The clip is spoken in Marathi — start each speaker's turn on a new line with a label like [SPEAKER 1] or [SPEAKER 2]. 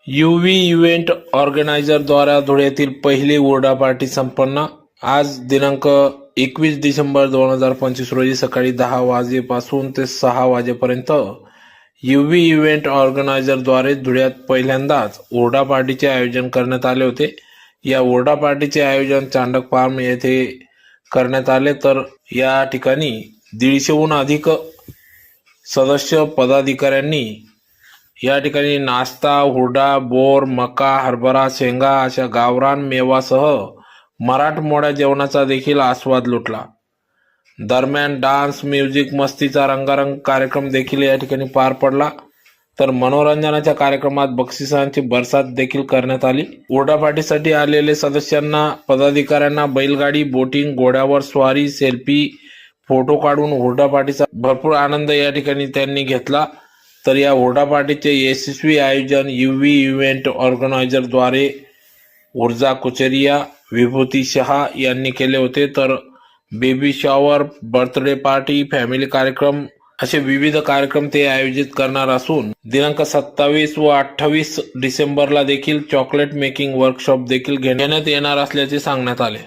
[SPEAKER 1] यूव्ही इव्हेंट ऑर्गनायझर द्वारा धुळ्यातील पहिली हुरडा पार्टी संपन्न। आज दिनांक 21 डिसेंबर 2025 रोजी सकाळी 10 वाजेपासून ते 6 वाजेपर्यंत यूव्ही इव्हेंट ऑर्गनायझर द्वारे धुळ्यात पहिल्यांदाच हुरडा पार्टीचे आयोजन करण्यात आले होते। या हुरडा पार्टीचे आयोजन चांडक फार्म येथे करण्यात आले, तर या ठिकाणी 150हून अधिक सदस्य पदाधिकाऱ्यांनी या ठिकाणी नाश्ता, हुरडा, बोर, मका, हरभरा, शेंगा अशा गावरान मेवासह मराठमोळ्या जेवणाचा देखील आस्वाद लुटला। दरम्यान डान्स, म्युझिक, मस्तीचा रंगारंग कार्यक्रम देखील या ठिकाणी पार पडला, तर मनोरंजनाच्या कार्यक्रमात बक्षिसांची बरसात देखील करण्यात आली। हुरडा पार्टीसाठी आलेले सदस्यांना, पदाधिकाऱ्यांना बैलगाडी, बोटिंग, घोड्यावर स्वारी, सेल्फी, फोटो काढून हुरडा पार्टीचा भरपूर आनंद या ठिकाणी त्यांनी घेतला। तर या हुरडा पार्टीचे यशस्वी आयोजन यूव्ही इव्हेंट ऑर्गनायझर द्वारे ऊर्जा कुचरिया, विभूती शहा यांनी केले होते। तर baby shower, birthday party, family कार्यक्रम असे विविध कार्यक्रम ते आयोजित करणार असून दिनांक 27 व 28 डिसेंबरला देखील चॉकलेट मेकिंग वर्कशॉप देखील घेण्यात येणार असल्याचे सांगण्यात आले।